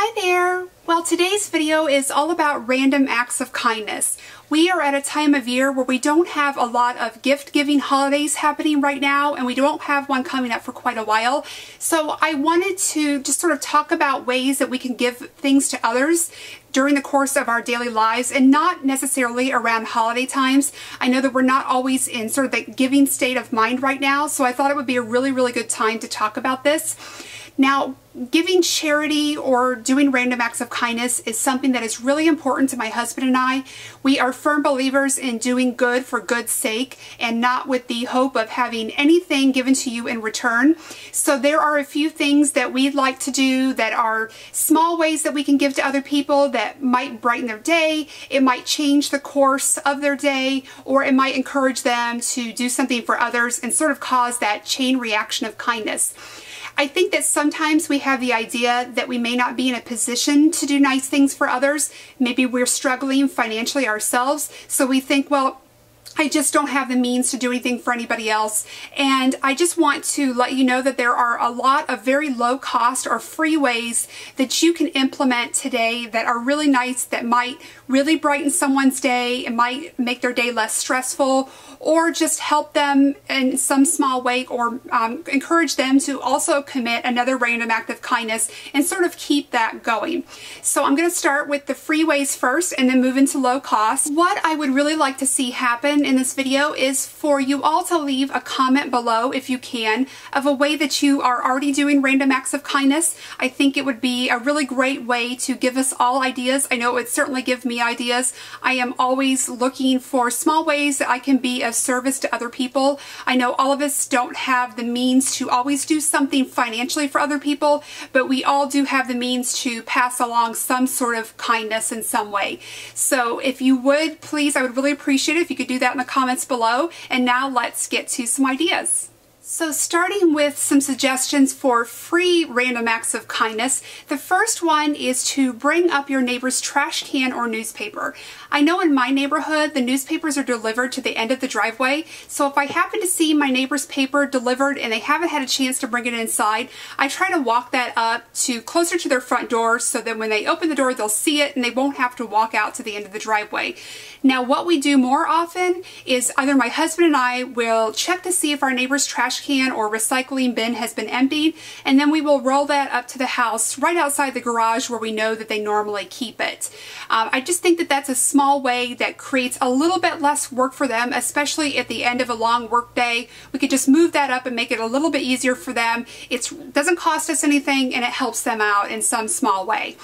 Hi there! Well, today's video is all about random acts of kindness. We are at a time of year where we don't have a lot of gift-giving holidays happening right now, and we don't have one coming up for quite a while. So I wanted to just sort of talk about ways that we can give things to others during the course of our daily lives and not necessarily around holiday times. I know that we're not always in sort of the giving state of mind right now, so I thought it would be a really good time to talk about this. Now, giving charity or doing random acts of kindness is something that is really important to my husband and I. We are firm believers in doing good for good's sake and not with the hope of having anything given to you in return. So there are a few things that we'd like to do that are small ways that we can give to other people that might brighten their day, it might change the course of their day, or it might encourage them to do something for others and sort of cause that chain reaction of kindness. I think that sometimes we have the idea that we may not be in a position to do nice things for others. Maybe we're struggling financially ourselves, so we think, well, I just don't have the means to do anything for anybody else. And I just want to let you know that there are a lot of very low cost or free ways that you can implement today that are really nice, that might really brighten someone's day. It might make their day less stressful, or just help them in some small way, or encourage them to also commit another random act of kindness and sort of keep that going. So I'm going to start with the free ways first and then move into low cost. What I would really like to see happen in this video is for you all to leave a comment below, if you can, of a way that you are already doing random acts of kindness. I think it would be a really great way to give us all ideas. I know it would certainly give me ideas. I am always looking for small ways that I can be of service to other people. I know all of us don't have the means to always do something financially for other people, but we all do have the means to pass along some sort of kindness in some way. So if you would, please, I would really appreciate it if you could do that in the comments below. And now let's get to some ideas. So starting with some suggestions for free random acts of kindness, the first one is to bring up your neighbor's trash can or newspaper. I know in my neighborhood the newspapers are delivered to the end of the driveway, so if I happen to see my neighbor's paper delivered and they haven't had a chance to bring it inside, I try to walk that up to closer to their front door so that when they open the door they'll see it and they won't have to walk out to the end of the driveway. Now what we do more often is either my husband and I will check to see if our neighbor's trash can or recycling bin has been emptied, and then we will roll that up to the house right outside the garage where we know that they normally keep it. I just think that that's a small way that creates a little bit less work for them, especially at the end of a long work day. We could just move that up and make it a little bit easier for them. It doesn't cost us anything and it helps them out in some small way.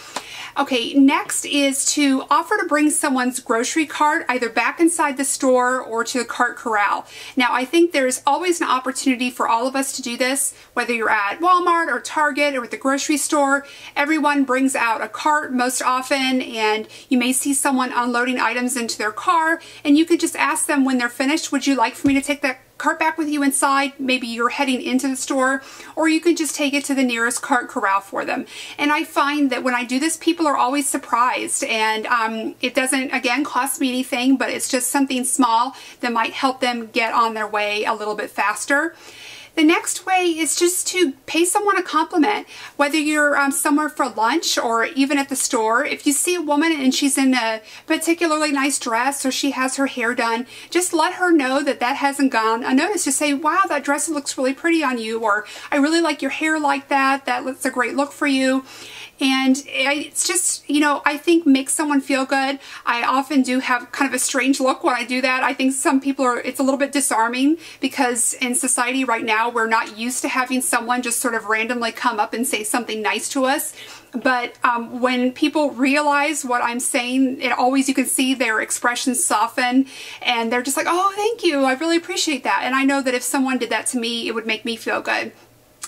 Okay, next is to offer to bring someone's grocery cart either back inside the store or to the cart corral. Now, I think there's always an opportunity for all of us to do this, whether you're at Walmart or Target or at the grocery store. Everyone brings out a cart most often, and you may see someone unloading items into their car, and you could just ask them when they're finished, would you like for me to take that cart back with you inside? Maybe you're heading into the store, or you can just take it to the nearest cart corral for them. And I find that when I do this, people are always surprised, and it doesn't, again, cost me anything, but it's just something small that might help them get on their way a little bit faster. The next way is just to pay someone a compliment, whether you're somewhere for lunch or even at the store. If you see a woman and she's in a particularly nice dress or she has her hair done, just let her know that that hasn't gone unnoticed. Just say, wow, that dress looks really pretty on you, or I really like your hair like that. That looks a great look for you. And it's just, you know, I think makes someone feel good. I often do have kind of a strange look when I do that. I think some people it's a little bit disarming because in society right now, we're not used to having someone just sort of randomly come up and say something nice to us. But when people realize what I'm saying, you can see their expressions soften and they're just like, oh, thank you. I really appreciate that. And I know that if someone did that to me, it would make me feel good.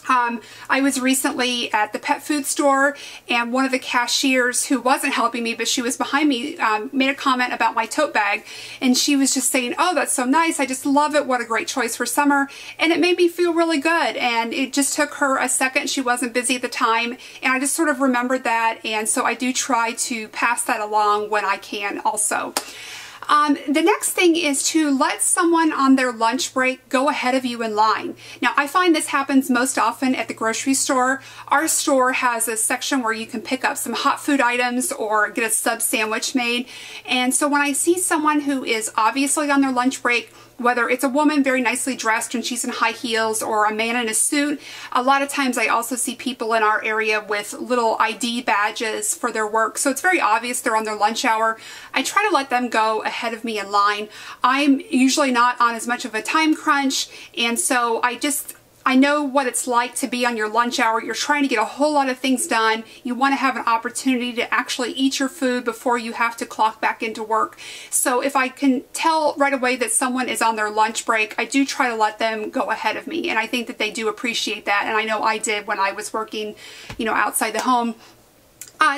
I was recently at the pet food store, and one of the cashiers who wasn't helping me, but she was behind me, made a comment about my tote bag, and she was just saying, oh, that's so nice, I just love it, what a great choice for summer. And it made me feel really good, and it just took her a second. She wasn't busy at the time, and I just sort of remembered that, and so I do try to pass that along when I can also. The next thing is to let someone on their lunch break go ahead of you in line. Now, I find this happens most often at the grocery store. Our store has a section where you can pick up some hot food items or get a sub sandwich made. And so when I see someone who is obviously on their lunch break, whether it's a woman very nicely dressed and she's in high heels or a man in a suit, a lot of times I also see people in our area with little ID badges for their work. So it's very obvious they're on their lunch hour. I try to let them go ahead of me in line. I'm usually not on as much of a time crunch, and so I know what it's like to be on your lunch hour. You're trying to get a whole lot of things done. You want to have an opportunity to actually eat your food before you have to clock back into work. So if I can tell right away that someone is on their lunch break, I do try to let them go ahead of me. And I think that they do appreciate that. And I know I did when I was working, outside the home.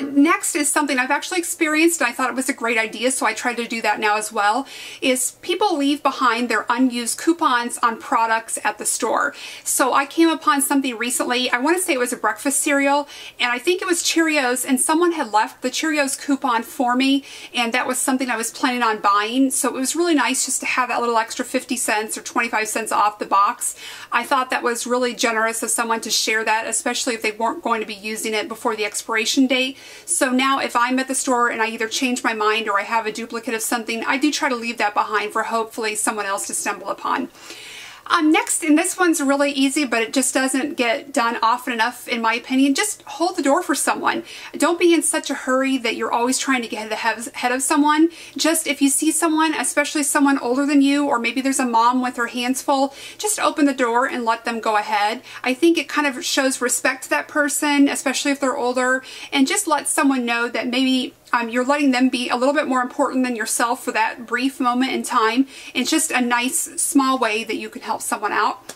Next is something I've actually experienced, and I thought it was a great idea, so I try to do that now as well, is people leave behind their unused coupons on products at the store. So I came upon something recently, I want to say it was a breakfast cereal, and I think it was Cheerios, and someone had left the Cheerios coupon for me, and that was something I was planning on buying, so it was really nice just to have that little extra 50 cents or 25 cents off the box. I thought that was really generous of someone to share that, especially if they weren't going to be using it before the expiration date. So now if I'm at the store and I either change my mind or I have a duplicate of something, I do try to leave that behind for hopefully someone else to stumble upon. Next, and this one's really easy, but it just doesn't get done often enough in my opinion, just hold the door for someone. Don't be in such a hurry that you're always trying to get ahead of someone. Just if you see someone, especially someone older than you, or maybe there's a mom with her hands full, just open the door and let them go ahead. I think it kind of shows respect to that person, especially if they're older, and just let someone know that maybe you're letting them be a little bit more important than yourself for that brief moment in time. It's just a nice small way that you can help someone out.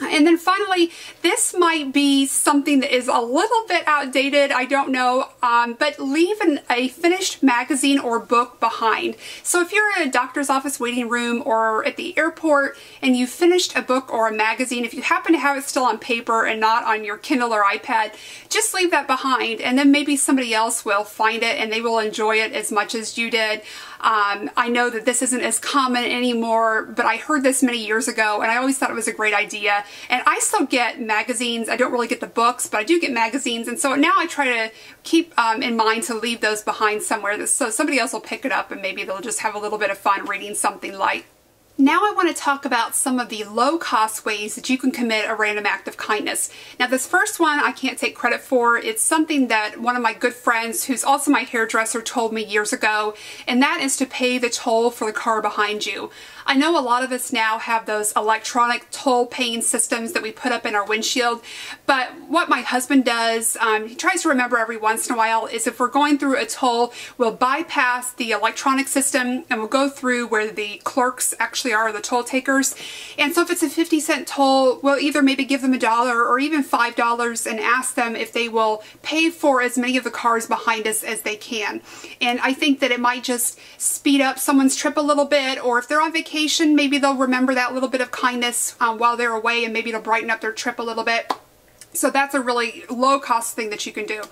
And then finally, this might be something that is a little bit outdated, I don't know, but leave a finished magazine or book behind. So if you're in a doctor's office waiting room or at the airport and you finished a book or a magazine, if you happen to have it still on paper and not on your Kindle or iPad, just leave that behind, and then maybe somebody else will find it and they will enjoy it as much as you did. I know that this isn't as common anymore, but I heard this many years ago and I always thought it was a great idea. And I still get magazines. I don't really get the books, but I do get magazines. And so now I try to keep in mind to leave those behind somewhere so somebody else will pick it up and maybe they'll just have a little bit of fun reading something light. Now I want to talk about some of the low-cost ways that you can commit a random act of kindness. Now this first one I can't take credit for. It's something that one of my good friends, who's also my hairdresser, told me years ago, and that is to pay the toll for the car behind you. I know a lot of us now have those electronic toll paying systems that we put up in our windshield, but what my husband does, he tries to remember every once in a while, is if we're going through a toll, we'll bypass the electronic system and we'll go through where the clerks actually are, the toll takers. And so if it's a 50-cent toll, we'll either maybe give them $1 or even $5 and ask them if they will pay for as many of the cars behind us as they can. And I think that it might just speed up someone's trip a little bit, or if they're on vacation, maybe they'll remember that little bit of kindness while they're away, and maybe it'll brighten up their trip a little bit. So that's a really low cost thing that you can do.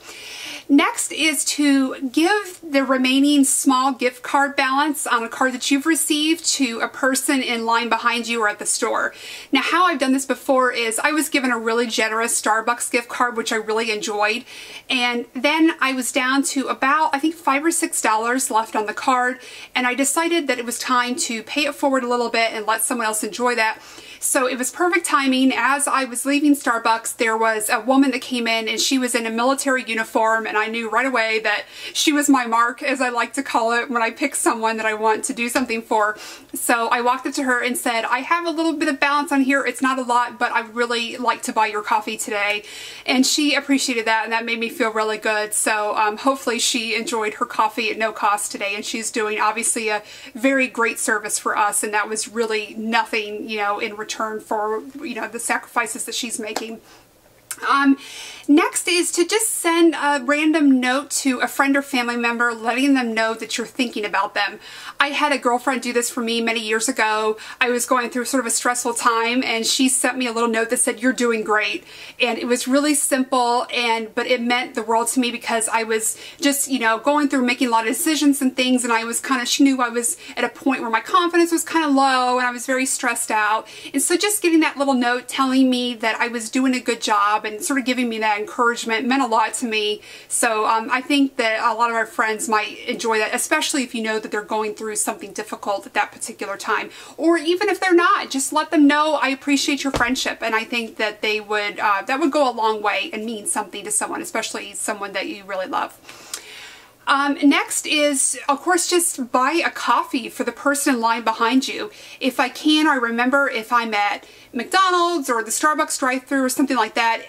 Next is to give the remaining small gift card balance on a card that you've received to a person in line behind you or at the store. Now how I've done this before is I was given a really generous Starbucks gift card, which I really enjoyed, and then I was down to about, I think, $5 or $6 left on the card, and I decided that it was time to pay it forward a little bit and let someone else enjoy that. So it was perfect timing. As I was leaving Starbucks, there was a woman that came in and she was in a military uniform, and I knew right away that she was my mark, as I like to call it, when I pick someone that I want to do something for. So I walked up to her and said, I have a little bit of balance on here. It's not a lot, but I'd really like to buy your coffee today. And she appreciated that, and that made me feel really good. So hopefully she enjoyed her coffee at no cost today, and she's doing obviously a very great service for us, and that was really nothing, in return for, the sacrifices that she's making. Next is to just send a random note to a friend or family member, letting them know that you're thinking about them. I had a girlfriend do this for me many years ago. I was going through sort of a stressful time, and she sent me a little note that said, "You're doing great." And it was really simple, but it meant the world to me because I was just, going through making a lot of decisions and things, and she knew I was at a point where my confidence was kind of low and I was very stressed out. And so just getting that little note telling me that I was doing a good job and sort of giving me that encouragement meant a lot to me. So I think that a lot of our friends might enjoy that, especially if you know that they're going through something difficult at that particular time. Or even if they're not, just let them know, "I appreciate your friendship." And I think that they would that would go a long way and mean something to someone, especially someone that you really love. Next is, of course, just buy a coffee for the person in line behind you. If I can, I remember if I'm at McDonald's or the Starbucks drive-thru or something like that,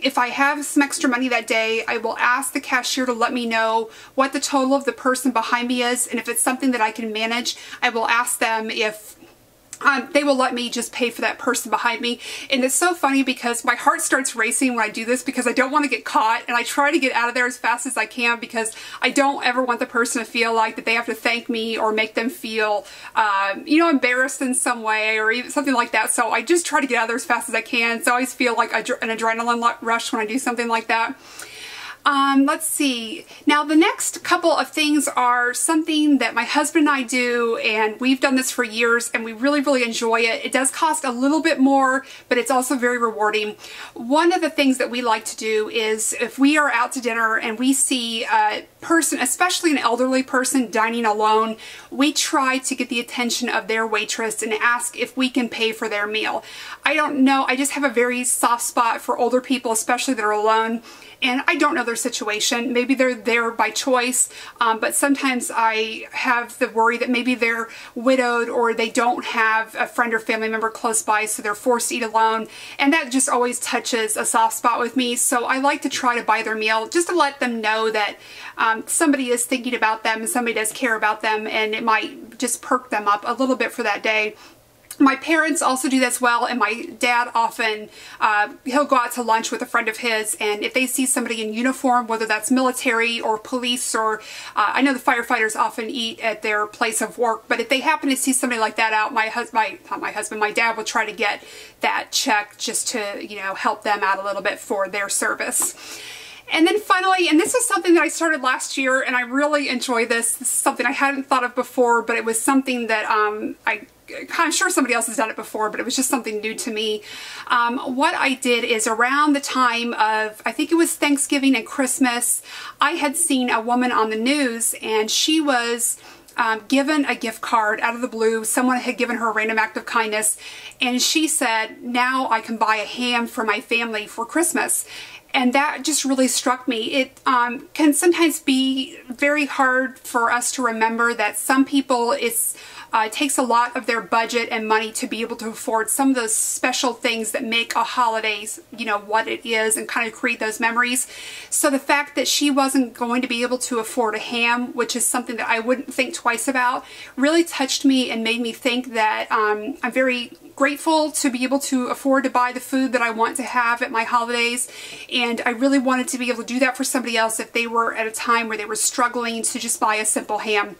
if I have some extra money that day, I will ask the cashier to let me know what the total of the person behind me is, and if it's something that I can manage, I will ask them if they will let me just pay for that person behind me. And it's so funny because my heart starts racing when I do this because I don't want to get caught, and I try to get out of there as fast as I can because I don't ever want the person to feel like that they have to thank me or make them feel, embarrassed in some way or even something like that. So I just try to get out of there as fast as I can. So I always feel like an adrenaline rush when I do something like that. Let's see. Now the next couple of things are something that my husband and I do, and we've done this for years and we really, really enjoy it. It does cost a little bit more, but it's also very rewarding. One of the things that we like to do is if we are out to dinner and we see a person, especially an elderly person dining alone, we try to get the attention of their waitress and ask if we can pay for their meal. I don't know, I just have a very soft spot for older people, especially that are alone. And I don't know their situation. Maybe they're there by choice, but sometimes I have the worry that maybe they're widowed or they don't have a friend or family member close by, so they're forced to eat alone. And that just always touches a soft spot with me. So I like to try to buy their meal just to let them know that somebody is thinking about them and somebody does care about them, and it might just perk them up a little bit for that day. My parents also do this well, and my dad often, he'll go out to lunch with a friend of his, and if they see somebody in uniform, whether that's military or police or, I know the firefighters often eat at their place of work, but if they happen to see somebody like that out, my dad will try to get that check just to, help them out a little bit for their service. And then finally, and this is something that I started last year, and I really enjoy this. This is something I hadn't thought of before, but it was something that I'm sure somebody else has done it before, but it was just something new to me. What I did is around the time of, I think it was Thanksgiving and Christmas, I had seen a woman on the news, and she was given a gift card out of the blue. Someone had given her a random act of kindness, and she said, "Now I can buy a ham for my family for Christmas." And that just really struck me. It can sometimes be very hard for us to remember that some people, it takes a lot of their budget and money to be able to afford some of those special things that make a holiday, what it is, and kind of create those memories. So the fact that she wasn't going to be able to afford a ham, which is something that I wouldn't think twice about, really touched me and made me think that I'm very grateful to be able to afford to buy the food that I want to have at my holidays, and I really wanted to be able to do that for somebody else if they were at a time where they were struggling to just buy a simple ham.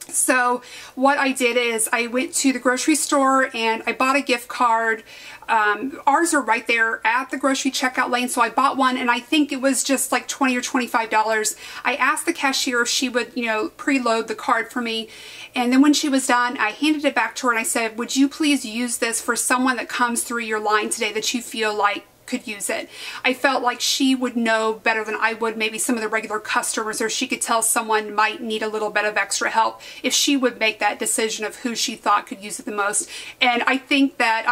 So what I did is I went to the grocery store and I bought a gift card. Ours are right there at the grocery checkout lane, so I bought one, and I think it was just like $20 or $25. I asked the cashier if she would, preload the card for me, and then when she was done, I handed it back to her and I said, "Would you please use this for someone that comes through your line today that you feel like could use it?" I felt like she would know better than I would maybe some of the regular customers, or she could tell someone might need a little bit of extra help if she would make that decision of who she thought could use it the most. And I think that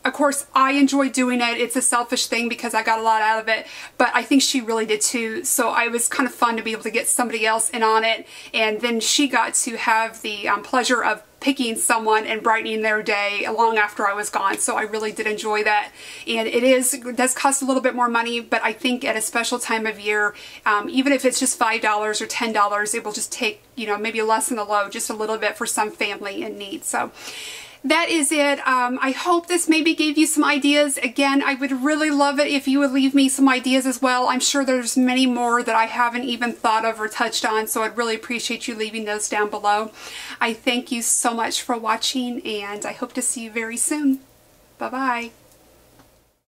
of course, I enjoy doing it. It's a selfish thing because I got a lot out of it, but I think she really did too. So I was kind of fun to be able to get somebody else in on it, and then she got to have the pleasure of picking someone and brightening their day long after I was gone. So I really did enjoy that. And it does cost a little bit more money, but I think at a special time of year, even if it's just $5 or $10, it will just take, maybe a lessen the load just a little bit for some family in need. So that is it. I hope this maybe gave you some ideas. Again, I would really love it if you would leave me some ideas as well. I'm sure there's many more that I haven't even thought of or touched on, so I'd really appreciate you leaving those down below. I thank you so much for watching, and I hope to see you very soon. Bye-bye.